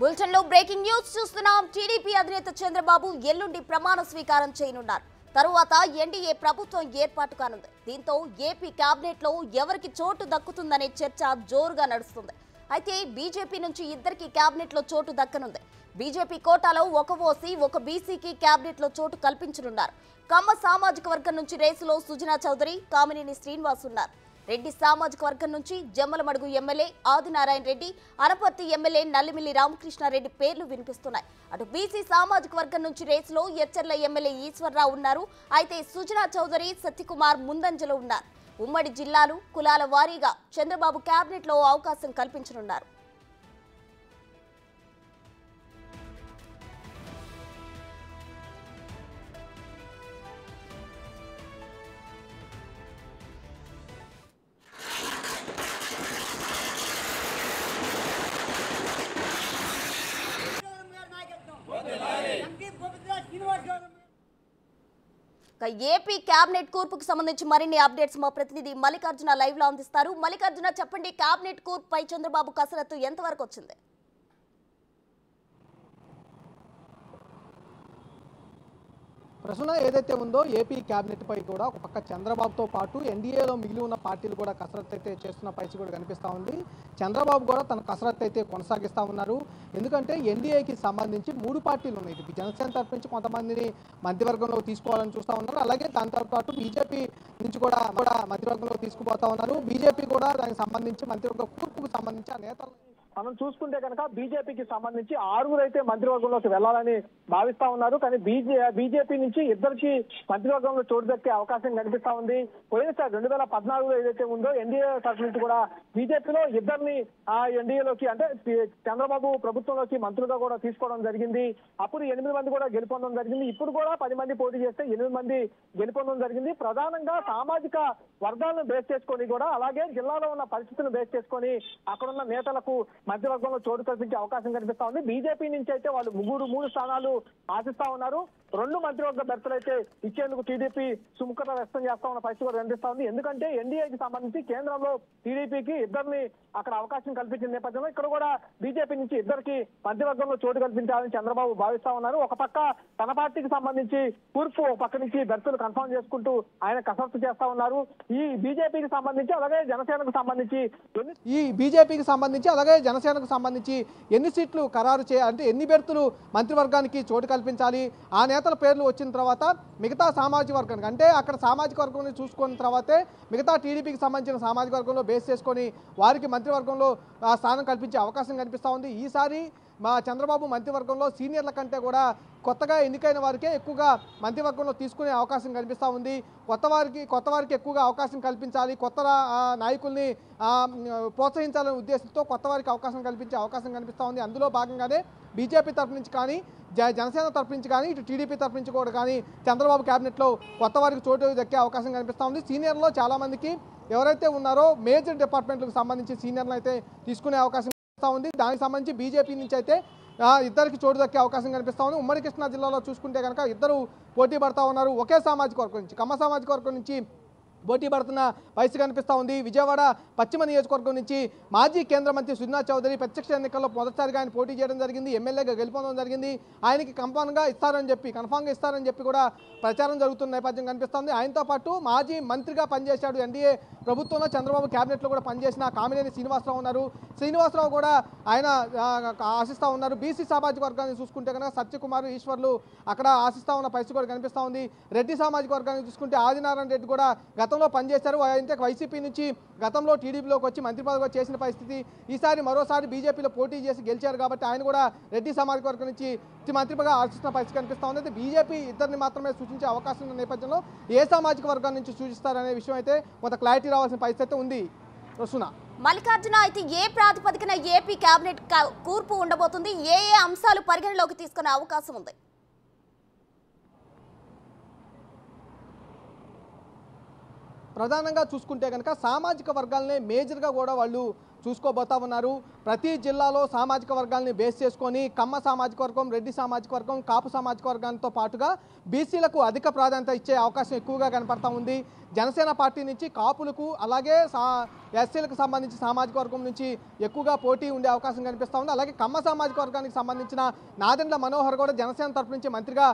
Bulletin లో breaking news చూస్తున్నాం. TDP అధినేత చంద్రబాబు ఎల్లుండి ప్రమాణ స్వీకారం చేయనున్నారు. తరువాత ఎన్డీఏ ప్రభుత్వం ఏర్పాటు కానుంది. దీంతో ఏపీ కేబినెట్ లో ఎవరికి చోటు దక్కుతుందనే చర్చ జోరుగా నడుస్తుంది. అయితే బీజేపీ నుంచి ఇద్దరికి కేబినెట్ లో చోటు దక్కనుంది. బీజేపీ కోటాలో ఒక ఓసీ ఒక బీసీకి కేబినెట్ లో చోటు కల్పించనున్నారు. కమ్మ సామాజిక వర్గం నుంచి రేసులో సుజనా చౌదరి, కామినేని శ్రీనివాస్ ఉన్నారు. రెడ్డి సామాజిక వర్గం నుంచి జమ్మలమడుగు ఎమ్మెల్యే ఆదినారాయణ రెడ్డి, అనపర్తి ఎమ్మెల్యే నల్లిమిల్లి రామకృష్ణారెడ్డి పేర్లు వినిపిస్తున్నాయి. అటు బీసీ సామాజిక వర్గం నుంచి రేసులో ఎచ్చర్ల ఎమ్మెల్యే ఈశ్వర్రావు ఉన్నారు. అయితే సుజనా చౌదరి, సత్యకుమార్ ముందంజలో ఉన్నారు. ఉమ్మడి జిల్లాలు, కులాల వారీగా చంద్రబాబు కేబినెట్ లో అవకాశం కల్పించనున్నారు. ఏపీ కేబినెట్ కూర్పుకు సంబంధించి మరిన్ని అప్డేట్స్ మా ప్రతినిధి మల్లికార్జున లైవ్ లో అందిస్తారు. మల్లికార్జున, చెప్పండి, కేబినెట్ కూర్పుపై చంద్రబాబు కసరత్తు ఎంతవరకు వచ్చింది? ప్రశ్న ఏదైతే ఉందో ఏపీ కేబినెట్ పై కూడా ఒక పక్క చంద్రబాబుతో పాటు ఎన్డీఏలో మిగిలి ఉన్న పార్టీలు కూడా కసరత్తు అయితే చేస్తున్న పరిస్థితి కూడా కనిపిస్తూ ఉంది. చంద్రబాబు కూడా తన కసరత్తు అయితే కొనసాగిస్తూ ఉన్నారు. ఎందుకంటే ఎన్డీఏకి సంబంధించి 3 పార్టీలు ఉన్నాయి. ఇది జనసేన తరఫు నుంచి కొంతమందిని మంత్రివర్గంలో తీసుకోవాలని చూస్తూ ఉన్నారు. అలాగే దాంతో పాటు బీజేపీ నుంచి కూడా మంత్రివర్గంలో తీసుకుపోతా ఉన్నారు. బీజేపీ కూడా దానికి సంబంధించి మంత్రివర్గ కూర్పుకు సంబంధించి ఆ నేతలు మనం చూసుకుంటే కనుక బీజేపీకి సంబంధించి 6 అయితే మంత్రివర్గంలోకి వెళ్లాలని భావిస్తా ఉన్నారు. కానీ బీజేపీ నుంచి ఇద్దరికి మంత్రివర్గంలో చోటు దక్కే అవకాశం కనిపిస్తా ఉంది. పోయినసారి 2014 ఏదైతే ఉందో ఎన్డీఏ తరఫు నుంచి కూడా బీజేపీలో ఇద్దరిని ఆ ఎన్డీఏలోకి అంటే చంద్రబాబు ప్రభుత్వంలోకి మంత్రులుగా కూడా తీసుకోవడం జరిగింది. అప్పుడు 8 మంది కూడా గెలుపొందడం జరిగింది. ఇప్పుడు కూడా 10 మంది పోటీ చేస్తే 8 మంది గెలుపొందడం జరిగింది. ప్రధానంగా సామాజిక వర్గాలను బేస్ చేసుకొని కూడా, అలాగే జిల్లాలో ఉన్న పరిస్థితులను బేస్ చేసుకొని అక్కడున్న నేతలకు మంత్రివర్గంలో చోటు కల్పించే అవకాశం కనిపిస్తా ఉంది. బీజేపీ నుంచి అయితే వాళ్ళు 3 స్థానాలు ఆశిస్తా ఉన్నారు. 2 మంత్రివర్గ బెర్తలు అయితే ఇచ్చేందుకు టీడీపీ సుముఖత వ్యక్తం చేస్తా ఉన్న పరిస్థితి కూడా కనిపిస్తా ఉంది. ఎందుకంటే ఎన్డీఏకి సంబంధించి కేంద్రంలో టీడీపీకి ఇద్దరిని అక్కడ అవకాశం కల్పించిన నేపథ్యంలో ఇక్కడ కూడా బీజేపీ నుంచి ఇద్దరికి మంత్రివర్గంలో చోటు కల్పించాలని చంద్రబాబు భావిస్తా ఉన్నారు. ఒక పక్క తన పార్టీకి సంబంధించి కూర్పు, ఒక పక్క నుంచి బెర్తులు కన్ఫర్మ్ చేసుకుంటూ ఆయన కసరత్తు చేస్తా ఉన్నారు. ఈ బీజేపీకి సంబంధించి అలాగే జనసేనకు సంబంధించి ఎన్ని సీట్లు ఖరారు అంటే ఎన్ని బెర్తులు మంత్రివర్గానికి చోటు కల్పించాలి, ఆ నేతల పేర్లు వచ్చిన తర్వాత మిగతా సామాజిక వర్గానికి అంటే అక్కడ సామాజిక వర్గం చూసుకున్న తర్వాతే మిగతా టీడీపీకి సంబంధించిన సామాజిక వర్గంలో బేస్ చేసుకొని వారికి మంత్రివర్గంలో స్థానం కల్పించే అవకాశం కనిపిస్తూ ఉంది. ఈసారి మా చంద్రబాబు మంత్రివర్గంలో సీనియర్ల కంటే కూడా కొత్తగా ఎన్నికైన వారికే ఎక్కువగా మంత్రివర్గంలో తీసుకునే అవకాశం కనిపిస్తూ ఉంది. కొత్త వారికి ఎక్కువగా అవకాశం కల్పించాలి, కొత్త నాయకుల్ని ప్రోత్సహించాలనే ఉద్దేశంతో కొత్త వారికి అవకాశం కల్పించే అవకాశం కనిపిస్తూ ఉంది. అందులో భాగంగానే బీజేపీ తరఫు నుంచి కానీ జనసేన తరఫు నుంచి కానీ ఇటు టీడీపీ తరఫు నుంచి కూడా కానీ చంద్రబాబు కేబినెట్లో కొత్త వారికి చోటు దక్కే అవకాశం కనిపిస్తూ ఉంది. సీనియర్లో చాలామందికి ఎవరైతే ఉన్నారో మేజర్ డిపార్ట్మెంట్లకు సంబంధించి సీనియర్లు అయితే తీసుకునే అవకాశం ఉంది. దానికి సంబంధించి బీజేపీ నుంచి అయితే ఇద్దరికి చోటు దక్కే అవకాశం కనిపిస్తూ ఉంది. ఉమ్మడి కృష్ణా జిల్లాలో చూసుకుంటే కనుక ఇద్దరు పోటీ పడతా ఉన్నారు. ఒకే సామాజిక వర్గం నుంచి, కమ్మ సామాజిక వర్గం నుంచి పోటీ పడుతున్న వయసు కనిపిస్తూ ఉంది. విజయవాడ పశ్చిమ నియోజకవర్గం నుంచి మాజీ కేంద్ర మంత్రి సుజనా చౌదరి ప్రత్యక్ష ఎన్నికల్లో మొదటిసారిగా ఆయన పోటీ చేయడం జరిగింది. ఎమ్మెల్యేగా గెలుపొందడం జరిగింది. ఆయనకి కన్ఫామ్గా ఇస్తారని చెప్పి కూడా ప్రచారం జరుగుతున్న నేపథ్యం కనిపిస్తుంది. ఆయనతో పాటు మాజీ మంత్రిగా పనిచేశాడు, ఎన్డీఏ ప్రభుత్వంలో చంద్రబాబు కేబినెట్లో కూడా పనిచేసిన కామినేని శ్రీనివాసరావు ఉన్నారు. శ్రీనివాసరావు కూడా ఆయన ఆశిస్తూ ఉన్నారు. బీసీ సామాజిక వర్గాన్ని చూసుకుంటే కనుక సత్యకుమార్, ఈశ్వర్లు అక్కడ ఆశిస్తూ ఉన్న పరిస్థితి కూడా కనిపిస్తూ ఉంది. రెడ్డి సామాజిక వర్గాన్ని చూసుకుంటే ఆదినారాయణ రెడ్డి కూడా గతంలో పనిచేశారు. అయితే వైసీపీ నుంచి గతంలో టీడీపీలోకి వచ్చి మంత్రి పదవి చేసిన పరిస్థితి. ఈసారి మరోసారి బీజేపీలో పోటీ చేసి గెలిచారు కాబట్టి ఆయన కూడా రెడ్డి సామాజిక వర్గం నుంచి మంత్రిగా ఆశిస్తున్న పరిస్థితి కనిపిస్తూ ఉంది. అయితే బీజేపీ ఇద్దరిని మాత్రమే సూచించే అవకాశం ఉన్న నేపథ్యంలో ఏ సామాజిక వర్గం నుంచి సూచిస్తారనే విషయం అయితే కొంత క్లారిటీ రావాల్సిన పరిస్థితి ఉంది. మల్లికార్జున, అయితే ఏ ప్రాతిపదికన ఏపీ కేబినెట్ కూర్పు ఉండబోతుంది? ఏ అంశాలు పరిగణలోకి తీసుకునే అవకాశం ఉంది? ప్రధానంగా చూసుకుంటే కనుక సామాజిక వర్గాలనే మేజర్గా కూడా వాళ్ళు చూసుకోబోతా ఉన్నారు. ప్రతి జిల్లాలో సామాజిక వర్గాలని బేస్ చేసుకొని కమ్మ సామాజిక వర్గం, రెడ్డి సామాజిక వర్గం, కాపు సామాజిక వర్గాలతో పాటుగా బీసీలకు అధిక ప్రాధాన్యత ఇచ్చే అవకాశం ఎక్కువగా కనపడతా ఉంది. జనసేన పార్టీ నుంచి కాపులకు అలాగే ఎస్సీలకు సంబంధించి సామాజిక వర్గం నుంచి ఎక్కువగా పోటీ ఉండే అవకాశం కనిపిస్తూ ఉంది. అలాగే కమ్మ సామాజిక వర్గానికి సంబంధించిన నాదెండ్ల మనోహర్ కూడా జనసేన తరపు నుంచి మంత్రిగా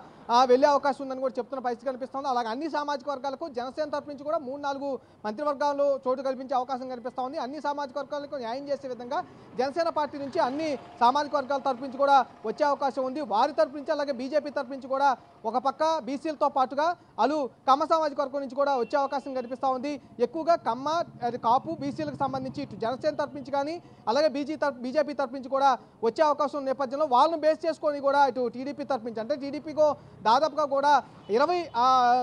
వెళ్ళే అవకాశం ఉందని కూడా చెప్తున్న పరిస్థితి కనిపిస్తుంది. అలాగే అన్ని సామాజిక వర్గాలకు జనసేన తరపు నుంచి కూడా 3-4 మంత్రివర్గాల్లో చోటు కల్పించే అవకాశం కనిపిస్తూ ఉంది. అన్ని సామాజిక వర్గాలకు న్యాయం చేసే విధంగా జనసేన పార్టీ నుంచి అన్ని సామాజిక వర్గాల తరపు నుంచి కూడా వచ్చే అవకాశం ఉంది. వారి తరపు నుంచి అలాగే బీజేపీ తరపు నుంచి కూడా ఒక పక్క బీసీలతో పాటుగా కమ్మ సామాజిక వర్గం నుంచి కూడా వచ్చే అవకాశం కనిపిస్తూ ఉంది. ఎక్కువగా కమ్మ, కాపు, బీసీలకు సంబంధించి ఇటు జనసేన తరపు నుంచి కానీ అలాగే బీజేపీ తరపు నుంచి కూడా వచ్చే అవకాశం ఉన్న నేపథ్యంలో వాళ్ళని బేస్ చేసుకొని కూడా ఇటు టీడీపీ తరపు నుంచి అంటే టీడీపీకో దాదాపుగా కూడా 20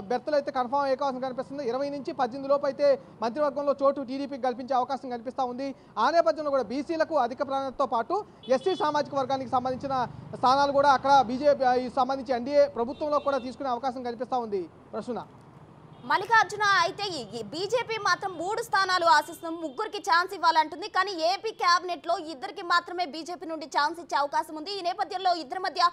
బెర్తలు అయితే కన్ఫామ్ అయ్యే అవకాశం కనిపిస్తుంది. 20 నుంచి 18 లోపు అయితే మంత్రివర్గంలో చోటు టీడీపీకి కల్పించే అవకాశం కనిపిస్తూ ఉంది. ఆ నేపథ్యంలో కూడా బీసీలకు అధిక ప్రాధాన్యతతో పాటు ఎస్సీ సామాజిక వర్గానికి సంబంధించిన స్థానాలు కూడా అక్కడ బీజేపీ సంబంధించి ఎన్డీఏ ప్రభుత్వంలో కూడా తీసుకునే అవకాశం కనిపిస్తూ ఉంది. ప్రశ్న మల్లికార్జున, అయితే బీజేపీ మాత్రం 3 స్థానాలు ఆశిస్తున్నాం, 3కి ఛాన్స్ ఇవ్వాలంటుంది. కానీ ఏపీ క్యాబినెట్ లో 2కి మాత్రమే బీజేపీ నుండి ఛాన్స్ ఇచ్చే అవకాశం ఉంది. ఈ నేపథ్యంలో ఇద్దరి మధ్య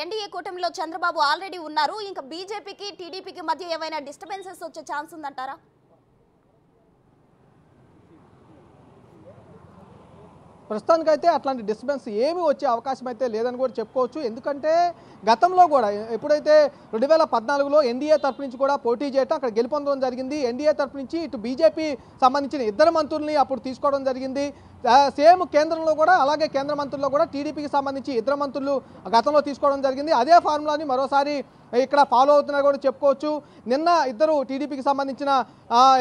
ఎన్డీఏ కూటమిలో చంద్రబాబు ఆల్రెడీ ఉన్నారు. ఇంకా బీజేపీకి టీడీపీకి మధ్య ఏమైనా డిస్టర్బెన్సెస్ వచ్చే ఛాన్స్ ఉందంటారా? ప్రస్తుతానికైతే అట్లాంటి డిస్టర్బెన్స్ ఏమీ వచ్చే అవకాశం అయితే లేదని కూడా చెప్పుకోవచ్చు. ఎందుకంటే గతంలో కూడా ఎప్పుడైతే 2014లో ఎన్డీఏ తరపు నుంచి కూడా పోటీ చేయటం అక్కడ గెలుపొందడం జరిగింది. ఎన్డీఏ తరపు నుంచి ఇటు బీజేపీ సంబంధించిన 2 మంత్రుల్ని అప్పుడు తీసుకోవడం జరిగింది. సేమ్ కేంద్రంలో కూడా అలాగే కేంద్ర మంత్రుల్లో కూడా టీడీపీకి సంబంధించి 2 మంత్రులు గతంలో తీసుకోవడం జరిగింది. అదే ఫార్ములాని మరోసారి ఇక్కడ ఫాలో అవుతున్నారు కూడా చెప్పుకోవచ్చు. నిన్న 2 టీడీపీకి సంబంధించిన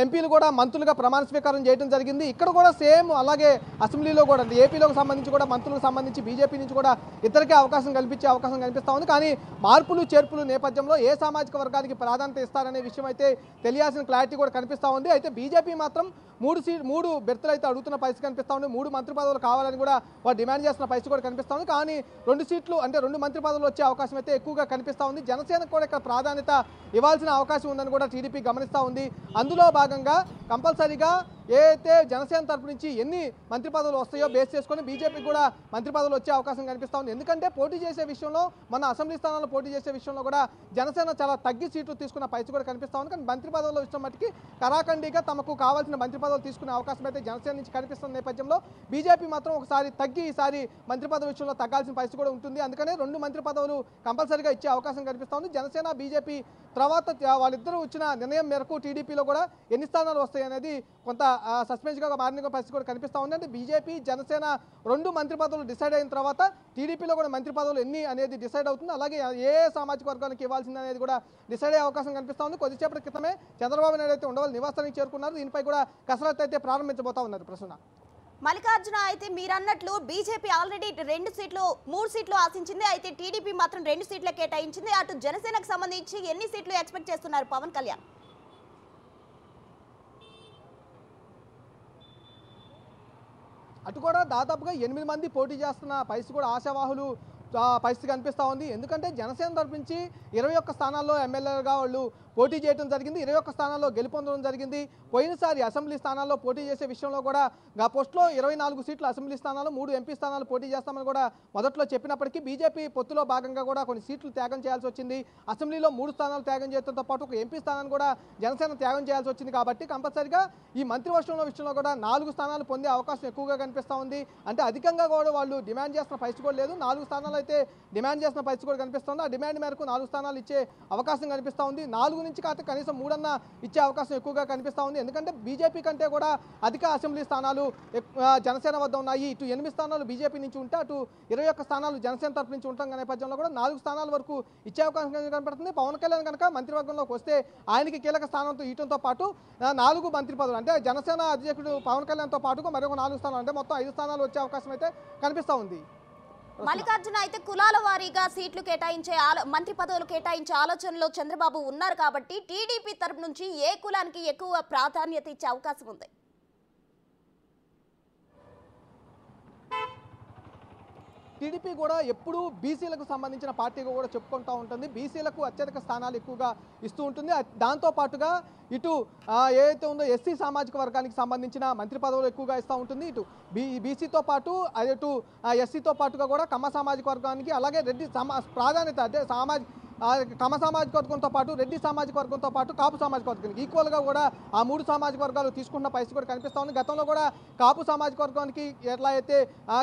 ఎంపీలు కూడా మంత్రులుగా ప్రమాణ స్వీకారం చేయడం జరిగింది. ఇక్కడ కూడా సేమ్ అలాగే అసెంబ్లీలో కూడా ఏపీలోకి సంబంధించి కూడా మంత్రులకు సంబంధించి బీజేపీ నుంచి కూడా ఇద్దరికే అవకాశం కల్పించే అవకాశం కనిపిస్తూ ఉంది. కానీ మార్పులు చేర్పులు నేపథ్యంలో ఏ సామాజిక వర్గానికి ప్రాధాన్యత ఇస్తారనే విషయం అయితే తెలియాల్సిన క్లారిటీ కూడా కనిపిస్తూ ఉంది. అయితే బీజేపీ మాత్రం 3 బెర్తలు అయితే అడుగుతున్న పరిస్థితి కనిపిస్తూ ఉంది. 3 మంత్రి పదవులు కావాలని కూడా వారు డిమాండ్ చేస్తున్న పరిస్థితి కూడా కనిపిస్తూ ఉంది. కానీ 2 సీట్లు అంటే 2 మంత్రి పదవులు వచ్చే అవకాశం అయితే ఎక్కువగా కనిపిస్తూ ఉంది. జనసేనకు కూడా ఇక్కడ ప్రాధాన్యత ఇవ్వాల్సిన అవకాశం ఉందని కూడా టీడీపీ గమనిస్తూ ఉంది. అందులో భాగంగా కంపల్సరీగా ఏదైతే జనసేన తరపు నుంచి ఎన్ని మంత్రి పదవులు వస్తాయో బేస్ చేసుకొని బీజేపీకి కూడా మంత్రి పదవులు వచ్చే అవకాశం కనిపిస్తూ ఉంది. ఎందుకంటే పోటీ చేసే విషయంలో మన అసెంబ్లీ స్థానాల్లో పోటీ చేసే విషయంలో కూడా జనసేన చాలా తగ్గి సీట్లు తీసుకున్న పరిస్థితి కూడా కనిపిస్తూ ఉంది. కానీ మంత్రి పదవుల విషయం మట్టుకి కరాఖండిగా తమకు కావాల్సిన మంత్రి పదవులు తీసుకునే అవకాశం అయితే జనసేన నుంచి కనిపిస్తున్న నేపథ్యంలో బీజేపీ మాత్రం ఒకసారి తగ్గి ఈసారి మంత్రి పదవి విషయంలో తగ్గాల్సిన పరిస్థితి కూడా ఉంటుంది. అందుకనే 2 మంత్రి పదవులు కంపల్సరీగా ఇచ్చే అవకాశం కనిపిస్తూ ఉంది. జనసేన బీజేపీ తర్వాత వాళ్ళిద్దరూ వచ్చిన నిర్ణయం మేరకు టీడీపీలో కూడా ఎన్ని స్థానాలు వస్తాయి అనేది కొంత సస్పెన్స్గా మారిన పరిస్థితి కూడా కనిపిస్తూ ఉంది. అంటే బీజేపీ జనసేన 2 మంత్రి పదవులు డిసైడ్ అయిన తర్వాత టీడీపీలో కూడా మంత్రి పదవులు ఎన్ని అనేది డిసైడ్ అవుతుంది. అలాగే ఏ సామాజిక వర్గానికి ఇవ్వాల్సింది అనేది కూడా డిసైడ్ అయ్యే అవకాశం కనిపిస్తూ ఉంది. కొద్దిసేపటి క్రితమే చంద్రబాబు నాయుడు అయితే ఉండవల్లి నివాసానికి చేరుకున్నారు. దీనిపై కూడా కసరత్తు అయితే ప్రారంభించబోతా ఉన్నారు. ప్రశ్న మల్లికార్జున, అయితే మీరన్నట్లు బీజేపీ ఆల్రెడీ 3 సీట్లు ఆశించింది. అయితే టీడీపీ మాత్రం 2 సీట్లే కేటాయించింది. అటు జనసేనకు సంబంధించి ఎన్ని సీట్లు ఎక్స్పెక్ట్ చేస్తున్నారు పవన్ కళ్యాణ్? అటు కూడా దాదాపుగా 8 మంది పోటీ చేస్తున్న పరిస్థితి కూడా ఆశావాహులు పరిస్థితి కనిపిస్తూ ఉంది. ఎందుకంటే జనసేన తరపు నుంచి 21 స్థానాల్లో ఎమ్మెల్యేలుగా వాళ్ళు పోటీ చేయడం జరిగింది. 21 స్థానాల్లో గెలుపొందడం జరిగింది. పోయినసారి అసెంబ్లీ స్థానాల్లో పోటీ చేసే విషయంలో కూడా పోస్టులో 24 సీట్లు అసెంబ్లీ స్థానాలు, 3 ఎంపీ స్థానాలు పోటీ చేస్తామని కూడా మొదట్లో చెప్పినప్పటికీ బీజేపీ పొత్తులో భాగంగా కూడా కొన్ని సీట్లు త్యాగం చేయాల్సి వచ్చింది. అసెంబ్లీలో 3 స్థానాలు త్యాగం చేయడంతో పాటు ఒక ఎంపీ స్థానాన్ని కూడా జనసేన త్యాగం చేయాల్సి వచ్చింది. కాబట్టి కంపల్సరిగా ఈ మంత్రివర్గంలో విషయంలో కూడా 4 స్థానాలు పొందే అవకాశం ఎక్కువగా కనిపిస్తూ ఉంది. అంటే అధికంగా కూడా వాళ్ళు డిమాండ్ చేస్తున్న పరిస్థితి కూడా లేదు. 4 స్థానాలు అయితే డిమాండ్ చేస్తున్న పరిస్థితి కూడా కనిపిస్తుంది. ఆ డిమాండ్ మేరకు 4 స్థానాలు ఇచ్చే అవకాశం కనిపిస్తూ ఉంది. 4 నుంచి కాకపోతే కనీసం 3 అన్న ఇచ్చే అవకాశం ఎక్కువగా కనిపిస్తూ ఉంది. ఎందుకంటే బీజేపీ కంటే కూడా అధిక అసెంబ్లీ స్థానాలు జనసేన వద్ద ఉన్నాయి. ఇటు 8 స్థానాలు బీజేపీ నుంచి ఉంటే అటు 21 స్థానాలు జనసేన తరపు నుంచి ఉంటాం నేపథ్యంలో కూడా 4 స్థానాల వరకు ఇచ్చే అవకాశం కనపడుతుంది. పవన్ కళ్యాణ్ కనుక మంత్రివర్గంలోకి వస్తే ఆయనకి కీలక స్థానంతో ఇవ్వడంతో పాటు 4 మంత్రి పదవులు అంటే జనసేన అధ్యక్షుడు పవన్ కళ్యాణ్తో పాటుగా మరొక 4 స్థానాలు అంటే మొత్తం 5 స్థానాలు వచ్చే అవకాశం అయితే కనిపిస్తూ ఉంది. మల్లికార్జున, అయితే కులాల వారీగా సీట్లు కేటాయించే మంత్రి పదవులు కేటాయించే ఆలోచనలో చంద్రబాబు ఉన్నారు కాబట్టి టీడీపీ తరపు నుంచి ఏ కులానికి ఎక్కువ ప్రాధాన్యత ఇచ్చే అవకాశం ఉంది? టీడీపీ కూడా ఎప్పుడూ బీసీలకు సంబంధించిన పార్టీగా కూడా చెప్పుకుంటూ ఉంటుంది. బీసీలకు అత్యధిక స్థానాలు ఎక్కువగా ఇస్తూ ఉంటుంది. దాంతో పాటుగా ఇటు ఏదైతే ఉందో ఎస్సీ సామాజిక వర్గానికి సంబంధించిన మంత్రి పదవులు ఎక్కువగా ఇస్తూ ఉంటుంది. ఇటు బీసీతో పాటు అటు ఎస్సీతో పాటుగా కూడా కమ్మ సామాజిక వర్గానికి, అలాగే రెడ్డి ప్రాధాన్యత అంటే కమ్మ సామాజిక వర్గంతో పాటు రెడ్డి సామాజిక వర్గంతో పాటు కాపు సామాజిక వర్గానికి ఈక్వల్గా కూడా ఆ 3 సామాజిక వర్గాలు తీసుకున్న పరిస్థితి కూడా కనిపిస్తూ ఉంది. గతంలో కూడా కాపు సామాజిక వర్గానికి ఎట్లా అయితే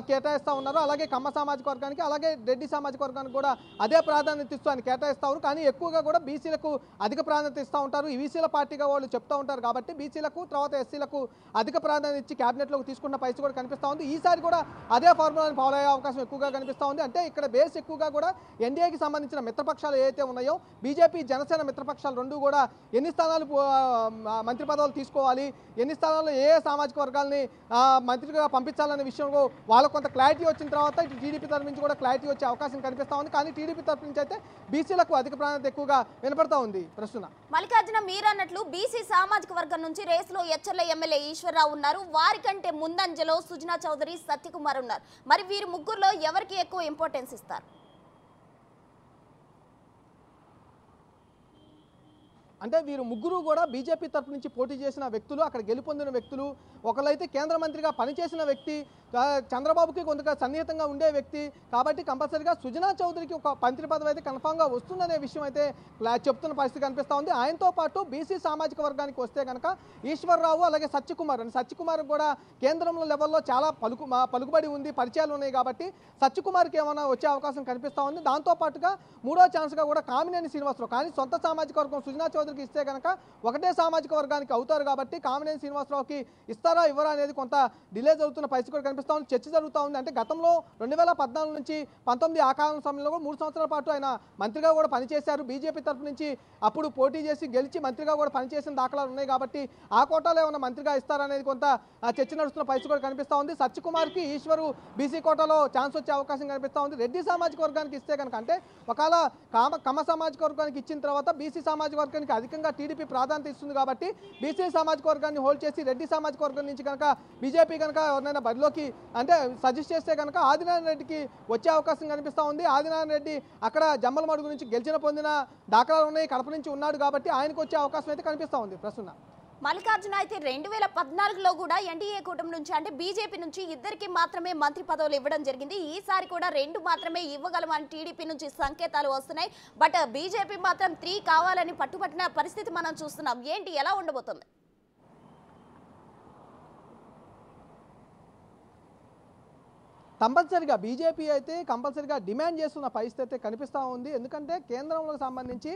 కేటాయిస్తూ ఉన్నారో అలాగే కమ్మ సామాజిక వర్గానికి, అలాగే రెడ్డి సామాజిక వర్గానికి కూడా అదే ప్రాధాన్యత ఇస్తూ ఆయన కేటాయిస్తారు. కానీ ఎక్కువగా కూడా బీసీలకు అధిక ప్రాధాన్యత ఇస్తూ ఉంటారు. ఈ బీసీల పార్టీగా వాళ్ళు చెప్తూ ఉంటారు కాబట్టి బీసీలకు తర్వాత ఎస్సీలకు అధిక ప్రాధాన్యత ఇచ్చి క్యాబినెట్లోకి తీసుకున్న పరిస్థితి కూడా కనిపిస్తూ ఉంది. ఈసారి కూడా అదే ఫార్ములాని ఫాలో అయ్యే అవకాశం ఎక్కువగా కనిపిస్తూ ఉంది. అంటే ఇక్కడ బేస్ ఎక్కువగా కూడా ఎన్డీఏకి సంబంధించిన మిత్రపక్షాలు ఏవైతే ఉన్నాయో బీజేపీ జనసేన మిత్రపక్షాలు రెండు కూడా ఎన్ని స్థానాలు మంత్రి పదవులు తీసుకోవాలి, ఎన్ని స్థానాల్లో ఏ సామాజిక వర్గాల్ని మంత్రిగా పంపించాలనే విషయంలో వాళ్ళకు కొంత క్లారిటీ వచ్చిన తర్వాత ఇటు టీడీపీ తరఫు నుంచి కూడా క్లారిటీ వచ్చే అవకాశం కనిపిస్తూ ఉంది. కానీ టీడీపీ తరఫు నుంచి అయితే బీసీలకు అధిక ప్రాధాన్యత ఎక్కువగా వినపడతా ఉంది. ప్రస్తుతం మల్లికార్జున మీరన్నట్లు బీసీ సామాజిక వర్గం నుంచి రేసులో ఎచ్చర్ల ఎమ్మెల్యే ఈశ్వరరావు ఉన్నారు. వారికంటే ముందంజలో సుజనా చౌదరి, సత్యకుమార్ ఉన్నారు. మరి వీరి ముగ్గురులో ఎవరికి ఎక్కువ ఇంపార్టెన్స్ ఇస్తారు? అంటే వీరు ముగ్గురు కూడా బీజేపీ తరఫు నుంచి పోటీ చేసిన వ్యక్తులు, అక్కడ గెలుపొందిన వ్యక్తులు. ఒకళ్ళైతే కేంద్ర మంత్రిగా పనిచేసిన వ్యక్తి, చంద్రబాబుకి కొంత సన్నిహితంగా ఉండే వ్యక్తి. కాబట్టి కంపల్సరీగా సుజనా చౌదరికి ఒక మంత్రి పదవి అయితే కన్ఫామ్గా వస్తుందనే విషయం అయితే చెప్తున్న పరిస్థితి కనిపిస్తూ ఉంది. ఆయనతో పాటు బీసీ సామాజిక వర్గానికి వస్తే కనుక ఈశ్వరరావు అలాగే సత్యకుమార్ కూడా కేంద్రంలో లెవెల్లో చాలా పలుకుబడి ఉంది, పరిచయాలు ఉన్నాయి. కాబట్టి సత్యకుమార్కి ఏమైనా వచ్చే అవకాశం కనిపిస్తూ ఉంది. దాంతోపాటుగా మూడో ఛాన్స్గా కూడా కామినేని శ్రీనివాసరావు, కానీ సొంత సామాజిక వర్గం సుజనా చౌదరికి ఇస్తే కనుక ఒకటే సామాజిక వర్గానికి అవుతారు. కాబట్టి కామినేని శ్రీనివాసరావుకి ఇస్తారా ఇవ్వరా అనేది కొంత డిలే జరుగుతున్న పరిస్థితి కూడా కనిపిస్తూ ఉంది, చర్చ జరుగుతూ ఉంది. అంటే గతంలో 2014 నుంచి 19 ఆ కాలం సమయంలో కూడా 3 సంవత్సరాల పాటు ఆయన మంత్రిగా కూడా పనిచేశారు. బీజేపీ తరఫు నుంచి అప్పుడు పోటీ చేసి గెలిచి మంత్రిగా కూడా పనిచేసిన దాఖలాలు ఉన్నాయి. కాబట్టి ఆ కోటాలో ఏమైనా మంత్రిగా ఇస్తారనేది కొంత చర్చ నడుస్తున్న పరిస్థితి కూడా కనిపిస్తూ ఉంది. సత్యకుమార్కి ఈశ్వరు బీసీ కోటాలో ఛాన్స్ వచ్చే అవకాశం కనిపిస్తూ ఉంది. రెడ్డి సామాజిక వర్గానికి ఇస్తే కనుక, అంటే ఒకవేళ కమ్మ సామాజిక వర్గానికి ఇచ్చిన తర్వాత బీసీ సామాజిక వర్గానికి అధికంగా టీడీపీ ప్రాధాన్యత ఇస్తుంది. కాబట్టి బీసీ సామాజిక వర్గాన్ని హోల్డ్ చేసి రెడ్డి సామాజిక వర్గం నుంచి కనుక బీజేపీ కనుక ఎవరైనా బరిలోకి అంటే సజెస్ట్ చేస్తే కనుక ఆదినారాయణ రెడ్డికి వచ్చే అవకాశం కనిపిస్తూ ఉంది. ఆదినారాయణ రెడ్డి అక్కడ జమ్మలమడుగు నుంచి పొందిన దాఖలాలు ఉన్నాయి, కడప నుంచి ఉన్నాడు. కాబట్టి ఆయనకు వచ్చే అవకాశం అయితే కనిపిస్తూ ఉంది ప్రస్తుతం. మల్లికార్జున అయితే 2014లో కూడా ఎన్డీఏ కూటమి నుంచి అంటే బీజేపీ నుంచి ఇద్దరికి మాత్రమే మంత్రి పదవులు ఇవ్వడం జరిగింది. ఈసారి కూడా 2 మాత్రమే ఇవ్వగలమని టీడీపీ నుంచి సంకేతాలు వస్తున్నాయి. బట్ బీజేపీ మాత్రం 3 కావాలని పట్టుబట్టిన పరిస్థితి మనం చూస్తున్నాం. ఏంటి, ఎలా ఉండబోతుంది? కంపల్సరిగా బీజేపీ అయితే కంపల్సరిగా డిమాండ్ చేస్తున్న పరిస్థితి అయితే కనిపిస్తూ ఉంది. ఎందుకంటే కేంద్రంలో సంబంధించి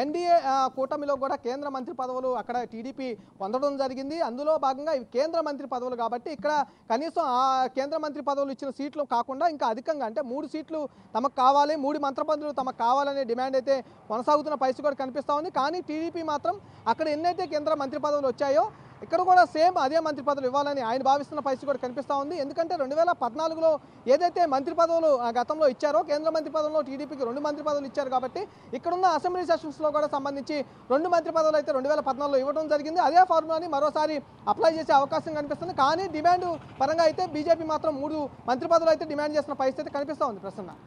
ఎన్డీఏ కూటమిలో కూడా కేంద్ర మంత్రి పదవులు అక్కడ టీడీపీ పొందడం జరిగింది. అందులో భాగంగా ఇవి కేంద్ర మంత్రి పదవులు కాబట్టి ఇక్కడ కనీసం ఆ కేంద్ర మంత్రి పదవులు ఇచ్చిన సీట్లు కాకుండా ఇంకా అధికంగా అంటే 3 సీట్లు తమకు కావాలి, 3 మంత్రి పదవులు తమకు కావాలనే డిమాండ్ అయితే కొనసాగుతున్న పరిస్థితి కూడా కనిపిస్తూ ఉంది. కానీ టీడీపీ మాత్రం అక్కడ ఎన్నైతే కేంద్ర మంత్రి పదవులు వచ్చాయో ఇక్కడ కూడా సేమ్ అదే మంత్రి పదవులు ఇవ్వాలని ఆయన భావిస్తున్న పరిస్థితి కూడా కనిపిస్తూ ఉంది. ఎందుకంటే 2014లో ఏదైతే మంత్రి పదవులు గతంలో ఇచ్చారో కేంద్ర మంత్రి పదవుల్లో టీడీపీకి 2 మంత్రి పదవులు ఇచ్చారు. కాబట్టి ఇక్కడున్న అసెంబ్లీ సెషన్స్లో కూడా సంబంధించి 2 మంత్రి పదవులు అయితే 2014లో ఇవ్వడం జరిగింది. అదే ఫార్ములాని మరోసారి అప్లై చేసే అవకాశం కనిపిస్తుంది. కానీ డిమాండ్ పరంగా అయితే బీజేపీ మాత్రం 3 మంత్రి పదవులు అయితే డిమాండ్ చేస్తున్న పరిస్థితి కనిపిస్తూ ఉంది ప్రస్తుతం.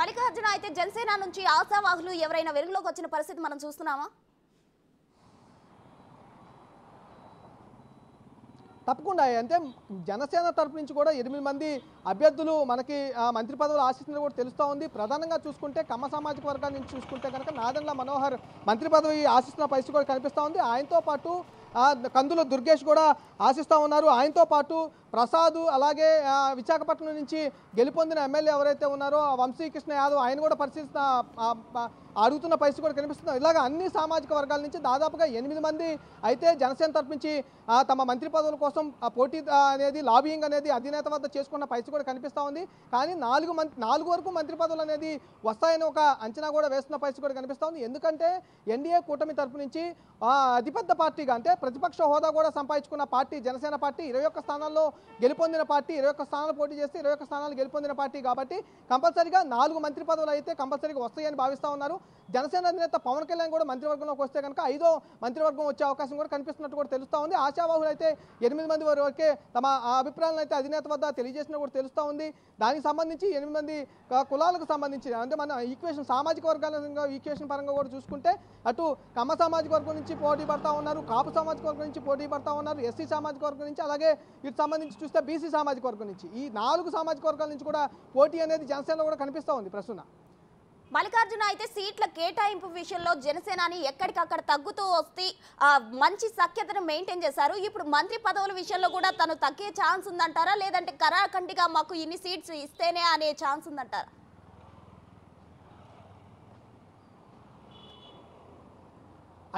మల్లికార్జున అయితే జనసేన నుంచి ఆశావాహులు ఎవరైనా వెలుగులోకి వచ్చిన పరిస్థితి మనం చూస్తున్నామా? తప్పకుండా. అంటే జనసేన తరపు నుంచి కూడా 8 మంది అభ్యర్థులు మనకి మంత్రి పదవులు ఆశిస్తున్నది కూడా తెలుస్తూ ఉంది. ప్రధానంగా చూసుకుంటే కమ్మ సామాజిక వర్గాన్ని నుంచి చూసుకుంటే కనుక నాదెండ్ల మనోహర్ మంత్రి పదవి ఆశిస్తున్న పరిస్థితి కూడా కనిపిస్తూ ఉంది. ఆయనతో పాటు కందుల దుర్గేష్ కూడా ఆశిస్తూ ఉన్నారు. ఆయనతో పాటు ప్రసాద్, అలాగే విశాఖపట్నం నుంచి గెలుపొందిన ఎమ్మెల్యే ఎవరైతే ఉన్నారో వంశీకృష్ణ యాదవ్, ఆయన కూడా అడుగుతున్న పరిస్థితి కూడా కనిపిస్తుంది. ఇలాగ అన్ని సామాజిక వర్గాల నుంచి దాదాపుగా 8 మంది అయితే జనసేన తరపు నుంచి తమ మంత్రి పదవుల కోసం పోటీ అనేది లాబియింగ్ అనేది అధినేత వద్ద చేసుకున్న పరిస్థితి కూడా కనిపిస్తూ ఉంది. కానీ 4 వరకు మంత్రి పదవులు అనేది వస్తాయని ఒక అంచనా కూడా వేస్తున్న పరిస్థితి కూడా కనిపిస్తూ ఉంది. ఎందుకంటే ఎన్డీఏ కూటమి తరపు నుంచి అతిపెద్ద పార్టీగా అంటే ప్రతిపక్ష హోదా కూడా సంపాదించుకున్న పార్టీ జనసేన పార్టీ 21 స్థానాల్లో గెలుపొందిన పార్టీ, 21 స్థానాలు పోటీ చేస్తే 21 స్థానాలు గెలుపొందిన పార్టీ కాబట్టి కంపల్సరీగా 4 మంత్రి పదవులు అయితే కంపల్సరీగా వస్తాయని భావిస్తూ ఉన్నారు. జనసేన అధినేత పవన్ కళ్యాణ్ కూడా మంత్రివర్గంలోకి వస్తే కనుక 5వ మంత్రివర్గం వచ్చే అవకాశం కూడా కనిపిస్తున్నట్టు కూడా తెలుస్తూ ఉంది. ఆశావాహులు అయితే 8 మంది వరకే తమ అభిప్రాయాలను అయితే అధినేత వద్ద తెలియజేసినట్టు కూడా తెలుస్తూ ఉంది. దానికి సంబంధించి 8 మంది కులాలకు సంబంధించి అంటే మన ఈక్వేషన్ సామాజిక వర్గాల ఈక్వేషన్ పరంగా కూడా చూసుకుంటే అటు కమ్మ సామాజిక వర్గం నుంచి పోటీ పడతా ఉన్నారు, కాపు సామాజిక వర్గం నుంచి పోటీ పడతా ఉన్నారు, ఎస్సీ సామాజిక వర్గం నుంచి, అలాగే వీటికి సంబంధించి చూస్తే బీసీ సామాజిక వర్గం నుంచి ఈ 4 సామాజిక వర్గాల నుంచి కూడా పోటీ అనేది జనసేనలో కూడా కనిపిస్తూ ఉంది ప్రస్తుతం. మల్లికార్జున అయితే సీట్ల కేటాయింపు విషయంలో జనసేనాని ఎక్కడికక్కడ తగ్గుతూ వస్తే మంచి సఖ్యతను మెయింటైన్ చేశారు. ఇప్పుడు మంత్రి పదవుల విషయంలో కూడా తను తగ్గే ఛాన్స్ ఉందంటారా, లేదంటే కరాఖండిగా మాకు ఇన్ని సీట్స్ ఇస్తేనే అనే ఛాన్స్ ఉందంటారా?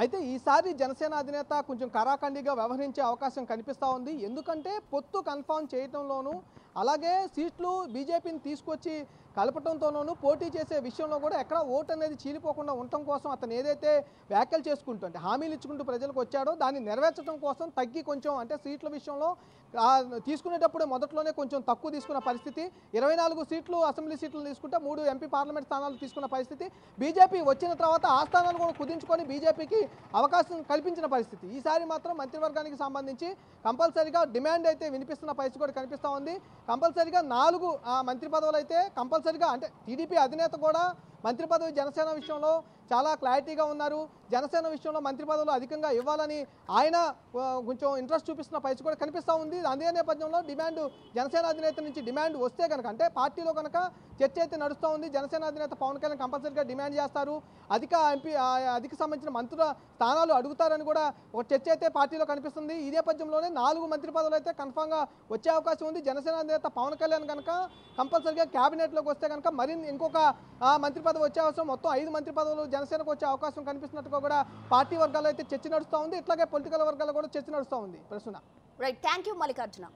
అయితే ఈసారి జనసేన అధినేత కొంచెం కరాఖండిగా వ్యవహరించే అవకాశం కనిపిస్తూ ఉంది. ఎందుకంటే పొత్తు కన్ఫర్మ్ చేయడంలోనూ అలాగే సీట్లు బీజేపీని తీసుకొచ్చి కలపడంతోనూ పోటీ చేసే విషయంలో కూడా ఎక్కడ ఓటు అనేది చీలిపోకుండా ఉండటం కోసం అతను ఏదైతే వ్యాఖ్యలు చేసుకుంటూ అంటే హామీలు ఇచ్చుకుంటూ ప్రజలకు వచ్చాడో దాన్ని నెరవేర్చడం కోసం తగ్గి కొంచెం అంటే సీట్ల విషయంలో తీసుకునేటప్పుడే మొదట్లోనే కొంచెం తక్కువ తీసుకున్న పరిస్థితి. 24 సీట్లు అసెంబ్లీ సీట్లు తీసుకుంటే 3 ఎంపీ పార్లమెంట్ స్థానాలు తీసుకున్న పరిస్థితి. బీజేపీ వచ్చిన తర్వాత ఆ స్థానాలు కూడా కుదించుకొని బీజేపీకి అవకాశం కల్పించిన పరిస్థితి. ఈసారి మాత్రం మంత్రివర్గానికి సంబంధించి కంపల్సరీగా డిమాండ్ అయితే వినిపిస్తున్న పరిస్థితి కూడా కనిపిస్తూ ఉంది. కంపల్సరీగా 4 మంత్రి పదవులు అయితే కంపల్సరీగా అంటే టీడీపీ అధినేత కూడా మంత్రి పదవి జనసేన విషయంలో చాలా క్లారిటీగా ఉన్నారు. జనసేన విషయంలో మంత్రి పదవులు అధికంగా ఇవ్వాలని ఆయన కొంచెం ఇంట్రెస్ట్ చూపిస్తున్న పరిస్థితి కూడా కనిపిస్తూ ఉంది. అదే నేపథ్యంలో డిమాండ్ జనసేన అధినేత నుంచి డిమాండ్ వస్తే కనుక అంటే పార్టీలో కనుక చర్చ అయితే నడుస్తూ ఉంది. జనసేన అధినేత పవన్ కళ్యాణ్ కంపల్సరీగా డిమాండ్ చేస్తారు, అధిక సంబంధించిన మంత్రుల స్థానాలు అడుగుతారని కూడా ఒక చర్చ అయితే పార్టీలో కనిపిస్తుంది. ఈ నేపథ్యంలోనే 4 మంత్రి పదవులు అయితే కన్ఫామ్గా వచ్చే అవకాశం ఉంది. జనసేన అధినేత పవన్ కళ్యాణ్ కనుక కంపల్సరీగా క్యాబినెట్లోకి వస్తే కనుక మరిన్ని ఇంకొక మంత్రి పదవి వచ్చే అవసరం, మొత్తం 5 మంత్రి పదవులు జనసేనకు వచ్చే అవకాశం కనిపిస్తున్నట్టుగా కూడా పార్టీ వర్గాల్లో అయితే చర్చ నడుస్తూ ఉంది. ఇట్లాగే పొలిటికల్ వర్గాల్లో కూడా చర్చ నడుస్తూ ఉంది ప్రస్తుతం. Right, thank you Mallikarjuna.